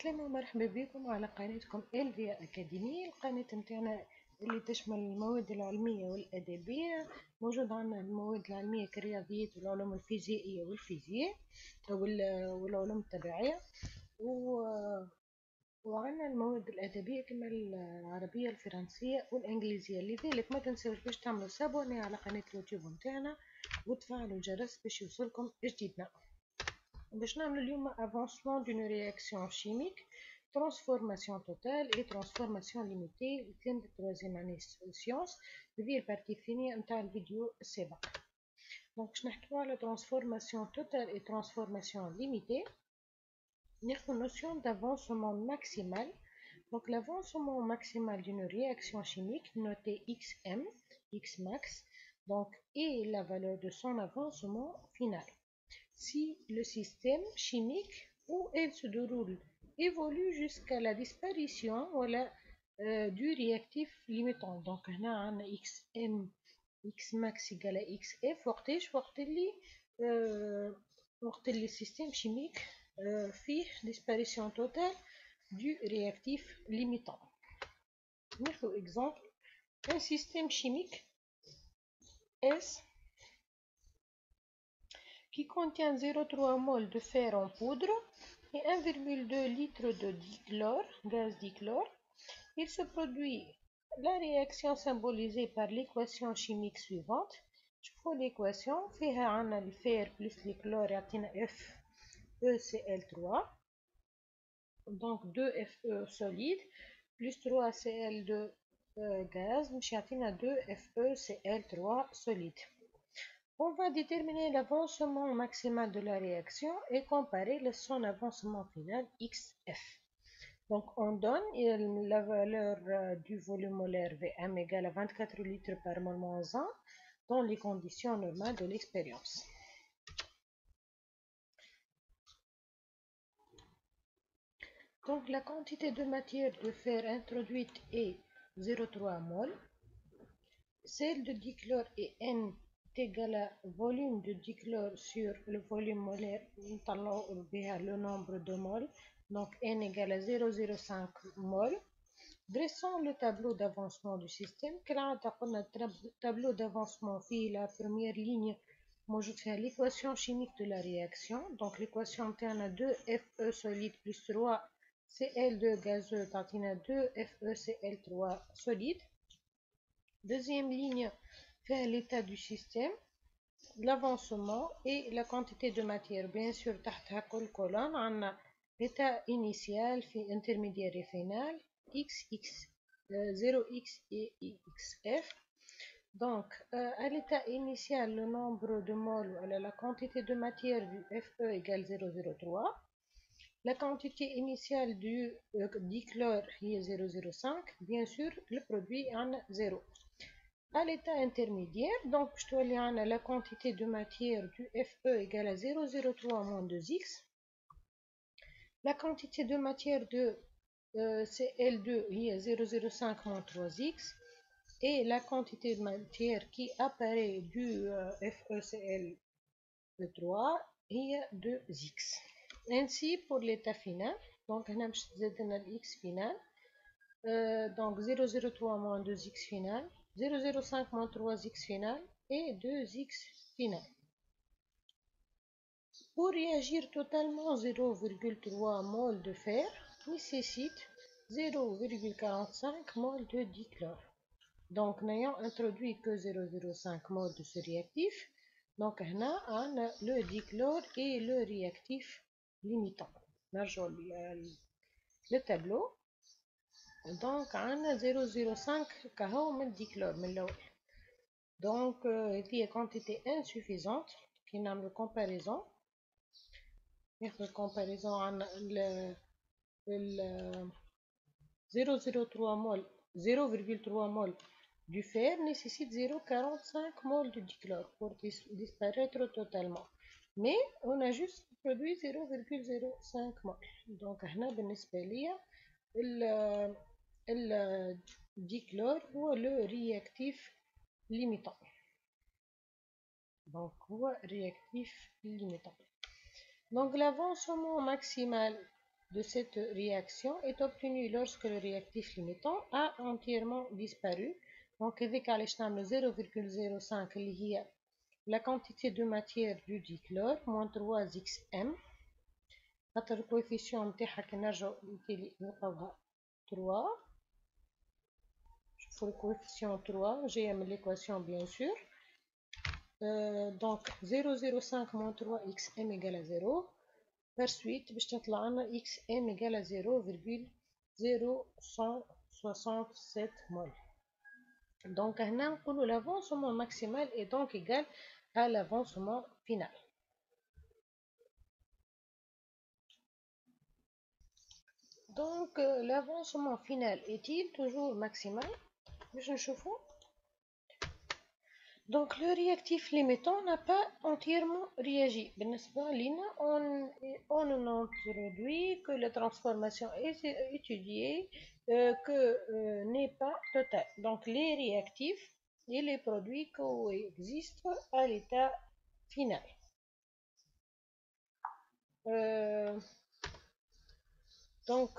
السلامة ومرحبا بكم على قناتكم إلفيا أكاديمي. القناة متاعنا اللي تشمل المواد العلمية والأدبية. موجود عندنا المواد العلمية كالرياضيات والعلوم الفيزيائية والفيزياء والعلوم الطبيعية، وعندنا المواد الأدبية كما العربية الفرنسية والإنجليزية. لذلك ما تنسوش باش تعملوا سابوني على قناة اليوتيوب متاعنا وتفعلوا الجرس باش يوصلكم جديدنا. باش نعملوا اليوم avancement d'une réaction chimique, transformation totale et transformation limitée de troisième année sciences. هذه البارتي الثانية نتاع الفيديو السابق. دونك باش نحكيو على transformation totale et transformation limitée. ناخذ notion d'avancement maximal. Donc l'avancement maximal d'une réaction chimique notée xm, xmax, donc est la valeur de son avancement final. Si le système chimique où elle se déroule évolue jusqu'à la disparition du réactif limitant. Donc on a un xm xmax égale à xf وقت اللي système chimique فيه disparition totale du réactif limitant. Par exemple, un système chimique S qui contient 0,3 mol de fer en poudre et 1,2 litre de dichlore, gaz dichlore. Il se produit la réaction symbolisée par l'équation chimique suivante. Je prends l'équation, فيها عنا le fer plus le chlore يعطينا FeCl3, donc 2Fe solide plus 3Cl2 gaz مش يعطينا 2FeCl3 solide. On va déterminer l'avancement maximal de la réaction et comparer son avancement final XF. Donc on donne la valeur du volume molaire Vm égale à 24 litres par mol moins 1 dans les conditions normales de l'expérience. Donc la quantité de matière de fer introduite est 0,3 mol. Celle de dichlore est N égale à volume de dichlore sur le volume molaire, le nombre de mol, donc N égale à 0,05 mol. Dressons le tableau d'avancement du système. Le tableau d'avancement fait la première ligne موجود فيها l'équation chimique de la réaction. Donc l'équation تاعنا 2Fe solide plus 3Cl2 gazeux تعطينا 2FeCl3 solide. Deuxième ligne fait l'état du système, l'avancement et la quantité de matière. Bien sûr, تحتها كل colonne on a l'état initial, intermédiaire et final, XX, 0x et XF. Donc, à l'état initial, le nombre de moles, la quantité de matière du Fe égale 0,03. La quantité initiale du dichlore est 0,05. Bien sûr, le produit en 0. À l'état intermédiaire, donc je dois aller la quantité de matière du Fe égale à 0,03 moins 2x. La quantité de matière de Cl2 est 0,05 moins 3x. Et la quantité de matière qui apparaît du FeCl3 est 2x. Ainsi pour l'état final, donc on a x final, donc 0,03 moins 2x final, 0,05 moins 3x final et 2x final. Pour réagir totalement, 0,3 mol de fer nécessite 0,45 mol de dichlore. Donc n'ayant introduit que 0,05 mol de ce réactif, donc on a le dichlore et le réactif limitant. Le tableau. Donc on a 0,05 كهو من الديكلور من الأول. Donc هذه quantité insuffisante qui نعمل comparaison. ناخذ comparaison عن 0,3 mol 0,3 mol du fer nécessite 0,45 mol de dichlore pour disparaître totalement. Mais on a juste produit 0,05 mol. Donc هنا بالنسبة ليا الديكلور هو le réactif limitant. Donc هو réactif limitant. Donc l'avancement maximal de cette réaction est obtenu lorsque le réactif limitant a entièrement disparu. Donc, avec 0,05 اللي هي la quantité de matière du dichlore moins 3xm. خاطر الكوفيسيون نتاعها كي نرجعو نلقاوها 3. شوفو الكوفيسيون 3 جاية من l'équation bien sûr. Donc 0,05 moins 3xm égale à 0. Par suite باش تطلع لنا xm égale à 0,0167 mol. Donc هنا نقولو l'avancement maximal est donc égal à l'avancement final. Donc l'avancement final est-il toujours maximal? باش نشوفو. Donc le réactif limitant n'a pas entièrement réagi. بالنسبة لنا on introduit que la transformation étudiée n'est pas totale. Donc les réactifs et les produits coexistent à l'état final. Donc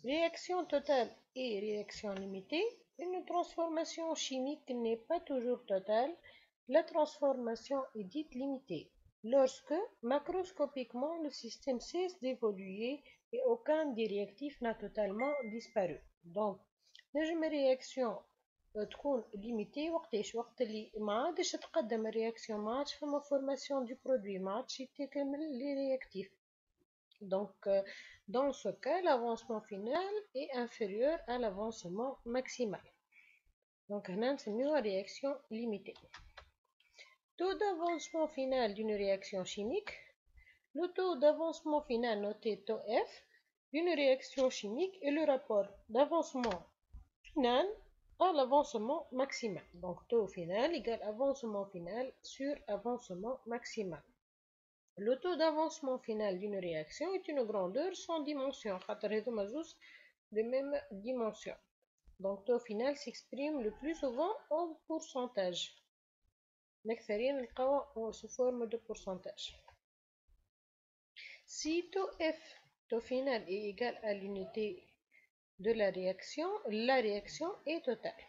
réaction totale et réaction limitée. Une transformation chimique n'est pas toujours totale. La transformation est dite limitée lorsque, macroscopiquement, le système cesse d'évoluer et aucun des réactifs n'a totalement disparu. Donc, نجم réaction تكون limitée وقت اللي ما عادش تقدم الرياكسيون ما عادش فما formation du produit ما عادش يتكمل les réactifs. Donc, dans ce cas, l'avancement final est inférieur à l'avancement maximal. Donc, on a une réaction limitée. Taux d'avancement final d'une réaction chimique. Le taux d'avancement final noté taux F d'une réaction chimique est le rapport d'avancement final à l'avancement maximal. Donc, taux final égale avancement final sur avancement maximal. Le taux d'avancement final d'une réaction est une grandeur sans dimension, de même dimension. Donc, taux final s'exprime le plus souvent en pourcentage. Sous forme de pourcentage. Si taux F, taux final, est égal à l'unité de la réaction est totale.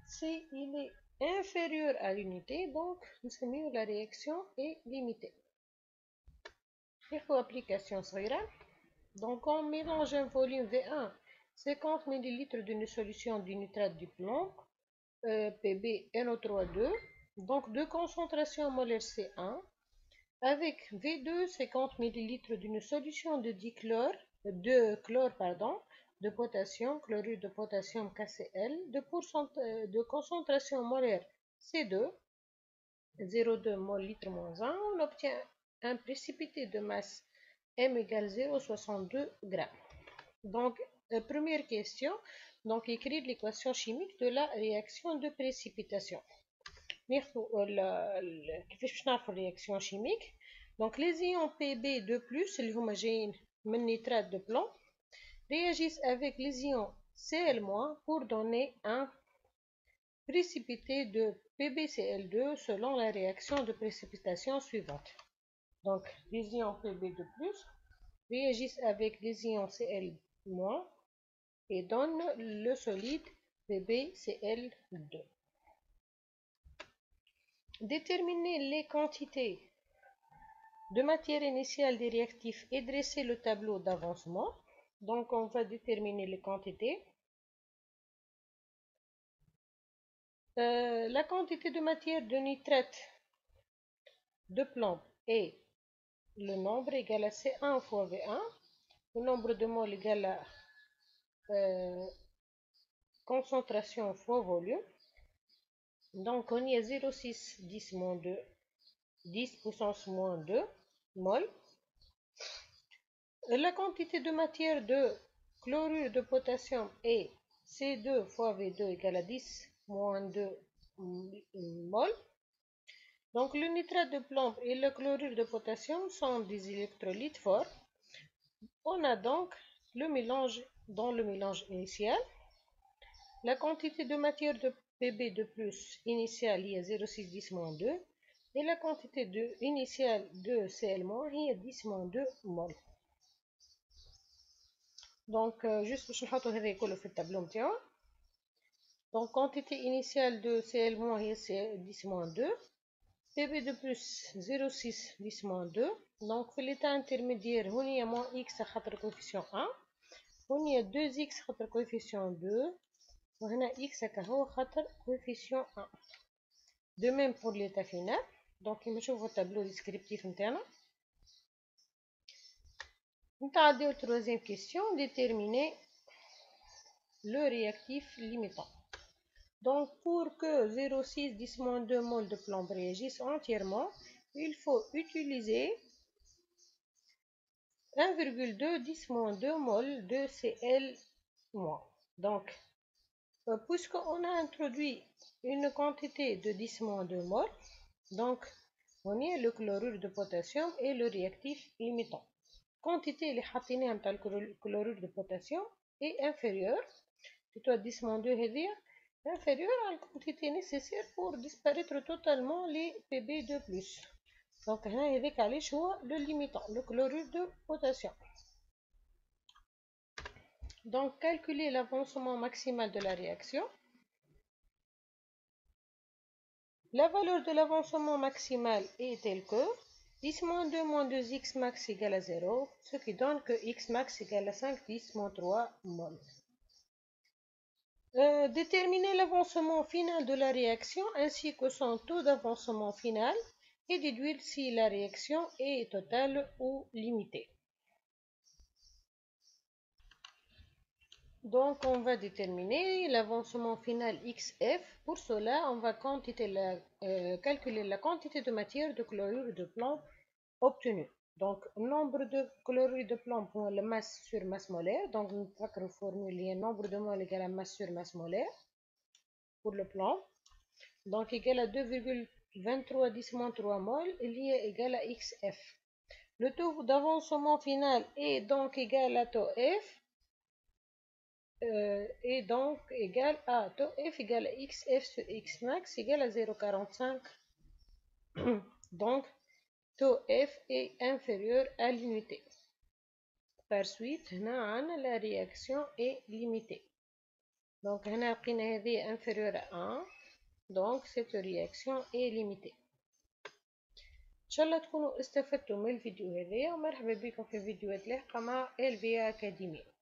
Si il est inférieur à l'unité, donc la réaction est limitée. Application صغيرة. Donc on mélange un volume V1 50 ml d'une solution du nitrate du plomb PbNO3 donc de concentration molaire C1 avec V2 50 ml d'une solution de de potassium chlorure de potassium KCl de concentration molaire C2 0,2 mol litre moins 1, on obtient un précipité de masse M égale 0,62 g. Donc, première question, donc écrire l'équation chimique de la réaction de précipitation. كيفاش نعرفوا réaction chimique. Donc, les ions Pb2+, اللي هما جايين من nitrate de plomb, réagissent avec les ions Cl- pour donner un précipité de PbCl2 selon la réaction de précipitation suivante. Donc, les ions Pb2+, réagissent avec les ions Cl- et donnent le solide PbCl2. Déterminer les quantités de matière initiale des réactifs et dresser le tableau d'avancement. Donc, on va déterminer les quantités. La quantité de matière de nitrate de plomb est le nombre égal à C1 fois V1, le nombre de moles égal à concentration fois volume. Donc on y a 0,6 10 moins 2, 10 puissance moins 2 mol. La quantité de matière de chlorure de potassium est C2 fois V2 égale à 10 moins 2 mol. Donc le nitrate de plomb et le chlorure de potassium sont des électrolytes forts. On a donc le mélange dans le mélange initial. La quantité de matière de Pb2+ initiale est 0,610-2 et la quantité initiale de Cl- est 10-2 mol. دونك جوست باش نحطو هذا كله في التابلو نتاعو. دونك quantité initiale de CL- هي C10-2 PB de plus 0,6 10-2. دونك في l'état intermédiaire هونيا moins x خاطر coefficient 1، هونيا 2x خاطر coefficient 2، وهنا x هكا هو خاطر coefficient 1. De même pour l'état final. Donc كيما نشوفو التابلو ديسكريبتيف نتاعنا. نتعداو troisième question. Déterminer le réactif limitant. Donc pour que 0,6 10-2 mol de plomb réagisse entièrement, il faut utiliser 1,2 10-2 mol de Cl-. Donc puisqu'on a introduit une quantité de 10-2 mol, donc on y a le chlorure de potassium et le réactif limitant. Quantité اللي حطيناها نتاع الكلورور de potassium est inférieure plutôt 10-2 هذيا inférieure à la quantité nécessaire pour disparaître totalement les Pb2+. Donc هنا هذاك علاش هو le limitant, le chlorure de potassium. Donc calculer l'avancement maximal de la réaction. La valeur de l'avancement maximal est telle que 10-2 moins 2x max égale à 0, ce qui donne que x max égale à 5-10-3 mol. Déterminer l'avancement final de la réaction ainsi que son taux d'avancement final et déduire si la réaction est totale ou limitée. Donc on va déterminer l'avancement final XF. Pour cela, on va calculer la quantité de matière de chlorure de plomb obtenue. Donc nombre de chlorure de plomb pour la masse sur masse molaire. Donc nous allons formuler nombre de mol égal à masse sur masse molaire pour le plomb. Donc égal à 2,23 10-3 mol, il est égal à XF. Le taux d'avancement final est donc égal à taux F. Et donc égal à taux F égale à XF sur X max égale à 0,45. Donc taux F est inférieur à l'unité. Par suite, la réaction est limitée. Donc هنا لقينا هذه inférieur à 1. Donc cette réaction est limitée. إن شاء الله تكونوا استفدتوا من الفيديو هذايا، ومرحبا بكم في فيديوهات لاحقة مع LVA أكاديمي.